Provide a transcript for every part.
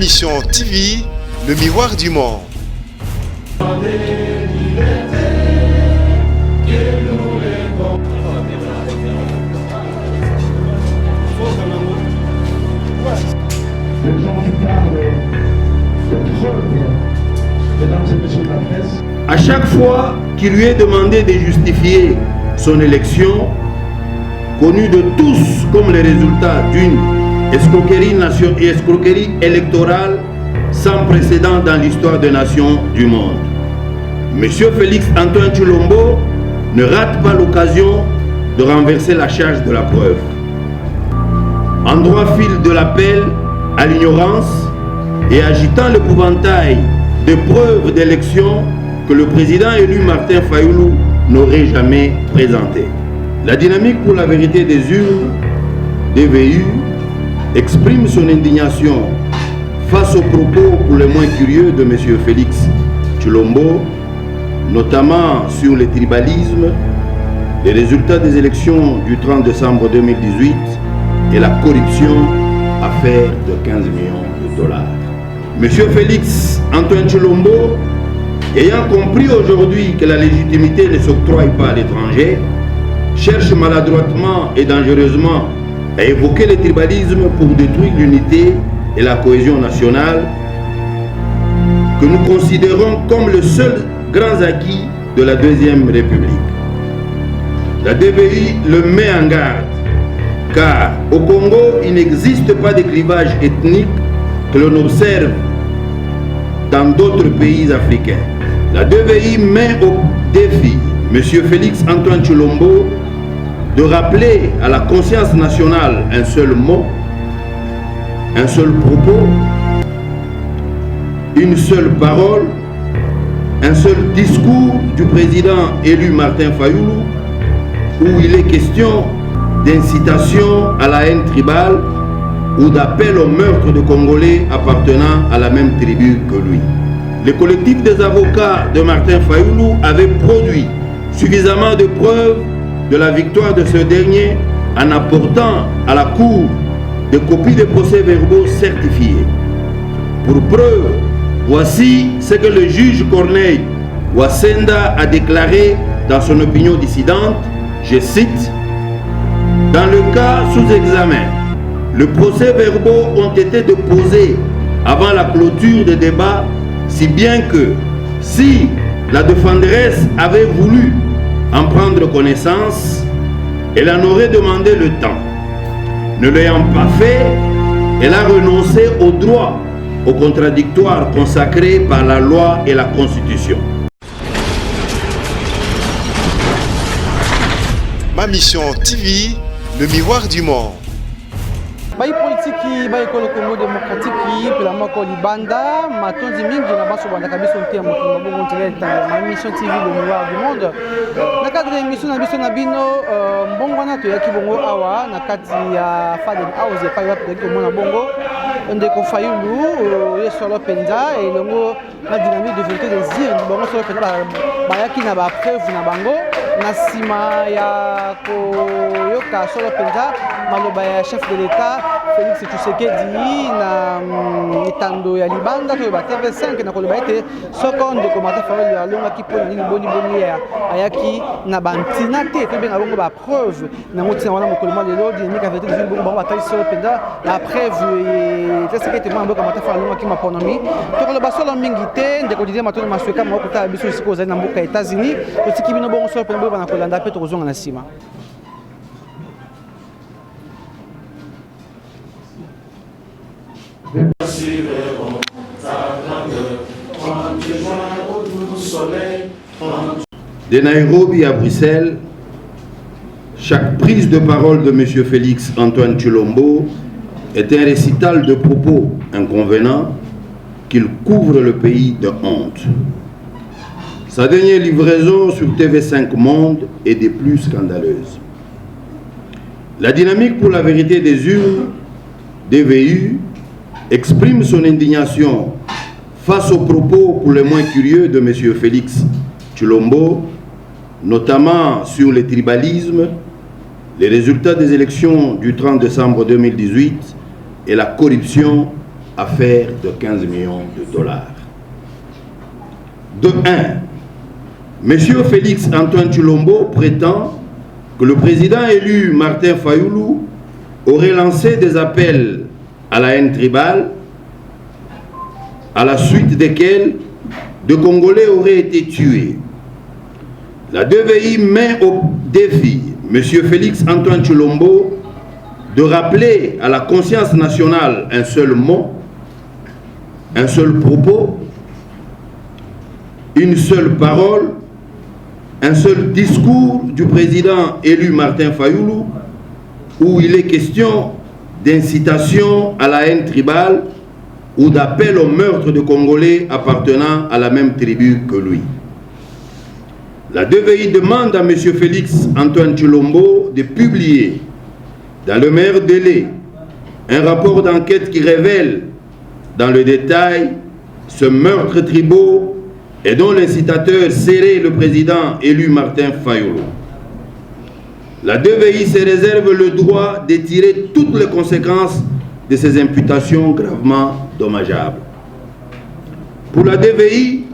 Mission TV, le miroir du monde. Les gens qui parlent de preuves, mesdames et messieurs de la presse. À chaque fois qu'il lui est demandé de justifier son élection, connue de tous comme le résultat d'une escroquerie électorale sans précédent dans l'histoire des nations du monde, Monsieur Félix Antoine Tshilombo ne rate pas l'occasion de renverser la charge de la preuve. En droit fil de l'appel à l'ignorance et agitant l'épouvantail de preuves d'élection que le président élu Martin Fayulu n'aurait jamais présenté. La dynamique pour la vérité des urnes, DVU, exprime son indignation face aux propos pour les moins curieux de M. Félix Tshilombo, notamment sur le tribalisme, les résultats des élections du 30 décembre 2018 et la corruption, affaire de 15 millions de dollars. M. Félix Antoine Tshilombo, ayant compris aujourd'hui que la légitimité ne s'octroie pas à l'étranger, cherche maladroitement et dangereusement à évoquer le tribalisme pour détruire l'unité et la cohésion nationale que nous considérons comme le seul grand acquis de la Deuxième République. La DVI le met en garde, car au Congo, il n'existe pas de clivage ethnique que l'on observe dans d'autres pays africains. La DVI met au défi M. Félix Antoine Tshilombo de rappeler à la conscience nationale un seul mot, un seul propos, une seule parole, un seul discours du président élu Martin Fayulu, où il est question d'incitation à la haine tribale ou d'appel au meurtre de Congolais appartenant à la même tribu que lui. Le collectif des avocats de Martin Fayulu avait produit suffisamment de preuves de la victoire de ce dernier en apportant à la Cour des copies de procès-verbaux certifiés. Pour preuve, voici ce que le juge Corneille Wassenda a déclaré dans son opinion dissidente, je cite, « Dans le cas sous examen, les procès-verbaux ont été déposés avant la clôture des débats, si bien que si la défenderesse avait voulu en prendre connaissance, elle en aurait demandé le temps. Ne l'ayant pas fait, elle a renoncé au droit au contradictoire consacré par la loi et la Constitution. Ma Mission TV, le miroir du monde. Bayi politiki bayi kolo Congo démocratique pela moko libanda matondi mingi na baso banda kabiso ntia moto bongo ntele tanga ma Mission TV le miroir du monde na cadre émission na biso na bino mbongo na to yaki bongo awa na kati ya Fadel House pa yapi yaki mona bongo ndeko Fayulu yesolo penza et longo na dynamique de vérité des urnes bongo solo penza ba yaki na ba preuve na bango na sima ya ko yoka solo penza maloba ya chef de l'État Félix Tshisekedi na itando ya libanda to ba TV5 na koloba ete sokonde ko mata Fayulu alonga ki pona nini boni ya ayaki na bantina te to bien bongo ba preuve na motina wana mokoloma lelo dynamique avec des bongo ba taille solo penza la preuve Tshisekedi mo mboka mata Fayulu ki maponomi to koloba solo mingi te ndeko didier matoni masweka mo kota biso siko za na mboka États-Unis to tiki bino bongo solo penza na kolanda pe to kozonga na sima. De Nairobi à Bruxelles, chaque prise de parole de M. Félix Antoine Tshilombo est un récital de propos inconvenants qu'il couvre le pays de honte. Sa dernière livraison sur TV5 Monde est des plus scandaleuses. La dynamique pour la vérité des urnes, DVU, exprime son indignation face aux propos pour les moins curieux de M. Félix Tshilombo, notamment sur le tribalisme, les résultats des élections du 30 décembre 2018 et la corruption, affaire de 15 millions de dollars. De 1, M. Félix Antoine Tshilombo prétend que le président élu Martin Fayoulou aurait lancé des appels à la haine tribale, à la suite desquels de Congolais auraient été tués. La DVI met au défi M. Félix Antoine Tshilombo de rappeler à la conscience nationale un seul mot, un seul propos, une seule parole, un seul discours du président élu Martin Fayoulou, où il est question d'incitation à la haine tribale ou d'appel au meurtre de Congolais appartenant à la même tribu que lui. La DVI demande à M. Félix Antoine Tshilombo de publier dans le meilleur délai un rapport d'enquête qui révèle dans le détail ce meurtre tribal et dont l'incitateur serait le président élu Martin Fayoulou. La DVI se réserve le droit de tirer toutes les conséquences de ces imputations gravement dommageables. Pour la DVI,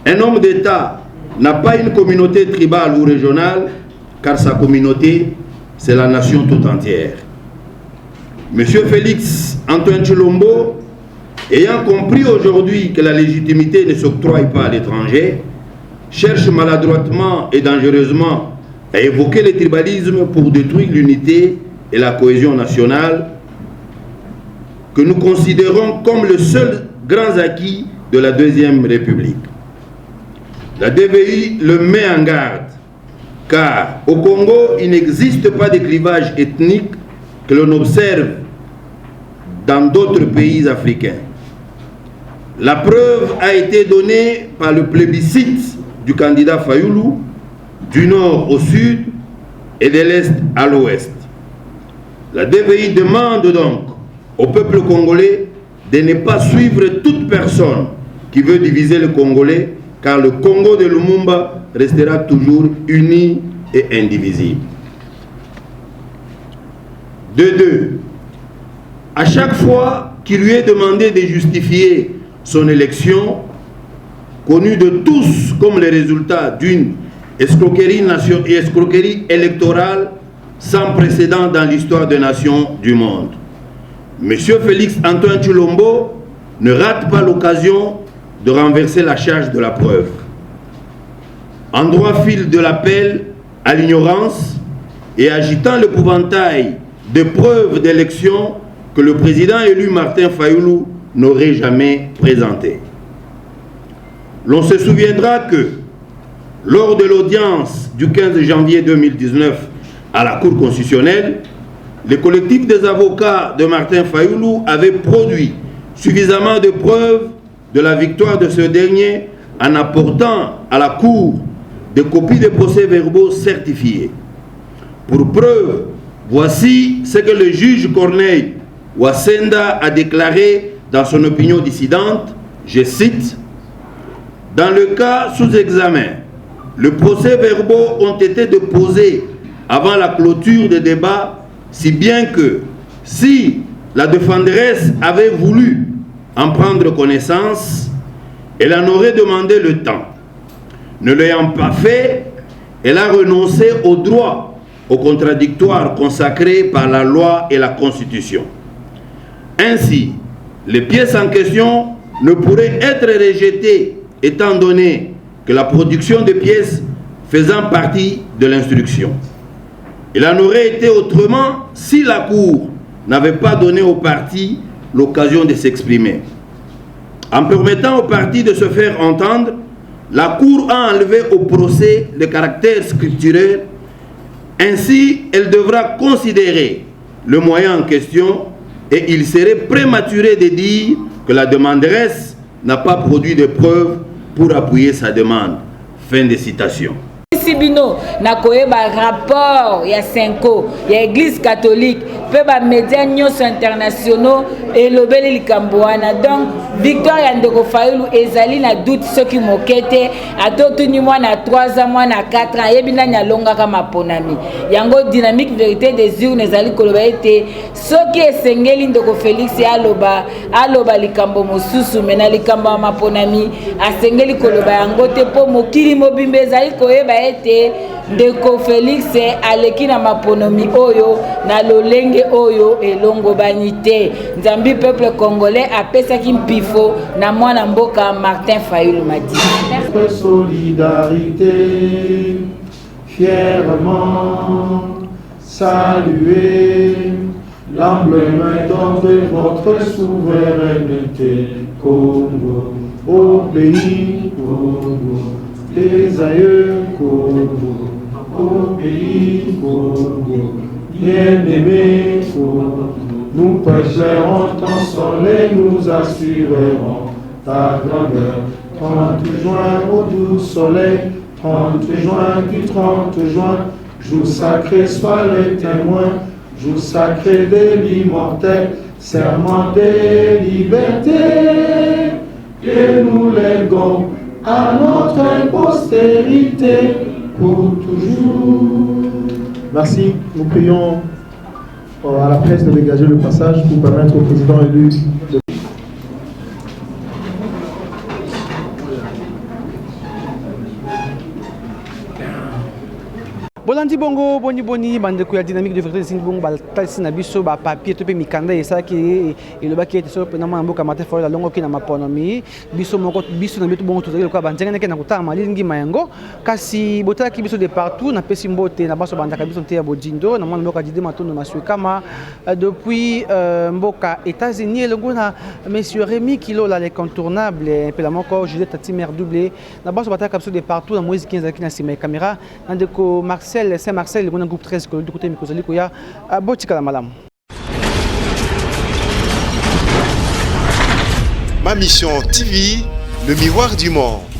un homme d'État n'a pas une communauté tribale ou régionale, car sa communauté, c'est la nation tout entière. M. Félix Antoine Tshilombo, ayant compris aujourd'hui que la légitimité ne s'octroie pas à l'étranger, cherche maladroitement et dangereusement à évoquer le tribalisme pour détruire l'unité et la cohésion nationale que nous considérons comme le seul grand acquis de la Deuxième République. La DVI le met en garde, car au Congo, il n'existe pas de clivage ethnique que l'on observe dans d'autres pays africains. La preuve a été donnée par le plébiscite du candidat Fayoulou, du nord au sud et de l'est à l'ouest. La DVI demande donc au peuple congolais de ne pas suivre toute personne qui veut diviser le Congolais, car le Congo de Lumumba restera toujours uni et indivisible. De deux, à chaque fois qu'il lui est demandé de justifier son élection, connue de tous comme le résultat d'une escroquerie électorale sans précédent dans l'histoire des nations du monde, M. Félix Antoine Tshilombo ne rate pas l'occasion de renverser la charge de la preuve. En droit fil de l'appel à l'ignorance et agitant l'épouvantail de preuves d'élection que le président élu Martin Fayoulou n'aurait jamais présenté. L'on se souviendra que, lors de l'audience du 15 janvier 2019 à la Cour constitutionnelle, le collectif des avocats de Martin Fayoulou avait produit suffisamment de preuves de la victoire de ce dernier en apportant à la Cour des copies de procès-verbaux certifiés. Pour preuve, voici ce que le juge Corneille Wassenda a déclaré dans son opinion dissidente, je cite, « Dans le cas sous examen, les procès-verbaux ont été déposés avant la clôture des débats, si bien que, si la défenderesse avait voulu en prendre connaissance, elle en aurait demandé le temps. Ne l'ayant pas fait, elle a renoncé au droit au contradictoire consacré par la loi et la Constitution. Ainsi, les pièces en question ne pourraient être rejetées étant donné que la production de pièces faisant partie de l'instruction. Il en aurait été autrement si la Cour n'avait pas donné aux parties l'occasion de s'exprimer. En permettant aux parties de se faire entendre, la Cour a enlevé au procès le caractère scripturaire. Ainsi, elle devra considérer le moyen en question et il serait prématuré de dire que la demanderesse n'a pas produit de preuves pour appuyer sa demande. Fin de citation. Sibino na koyeba rapport ya Senko ya Église catholique pe ba médias nyonso internationaux et lobeli likambo wana. Donc victoire ya ndeko Fayulu ezali na doute soki mokete atotuni mwana 3 ans mwana 4 ans yebina nyalonga kama ponami yango dynamique vérité des urnes ezali koloba ete soki esengeli ndeko Félix aloba likambo mosusu mena likambo ya maponami asengeli koloba yango te po mokili mobimba ezali koyeba ete ndeko Félix aleki na maponomi oyo na lolenge oyo elongo banite nzambi peuple congolais apesaki mpifo na mwana mboka Martin Fayulu Madi. Notre solidarité fièrement saluer l'emblème de votre souveraineté Congo, au pays Congo, les aïeux Congo, au pays Congo, bien-aimé Congo, nous pêcherons ton soleil, nous assurerons ta grandeur. 30 juin au doux soleil, 30 juin du 30 juin, jour sacré soit les témoins, jour sacré de l'immortel, serment de liberté, que nous léguons à notre postérité pour toujours. Merci. Nous prions à la presse de dégager le passage pour permettre au président élu de... Bolandi bongo boni bande ko ya dynamique de vérité sin bongo bal talsi na biso ba papier to pe mikanda esa ki elobaki ete so na mboka Martin Fayulu longo ki na maponomi biso moko biso na bitu bongo tozali ko banzenga ke na kutama lingi mayango kasi botaki biso de partout na pesi mbote na baso bandaka biso te ya bodindo na mboka Dide Matondo maswe kama depuis mboka États-Unis longo na monsieur Rémi Kilo la l'incontournable pe la moko Juliette Tatimer doublé na baso bataka biso de partout na Moïse 15 aki na sima caméra na ndeko Saint-Marcel, le groupe 13, du côté de Mikozali, il y a Botika la Malam. Ma mission TV, le miroir du monde.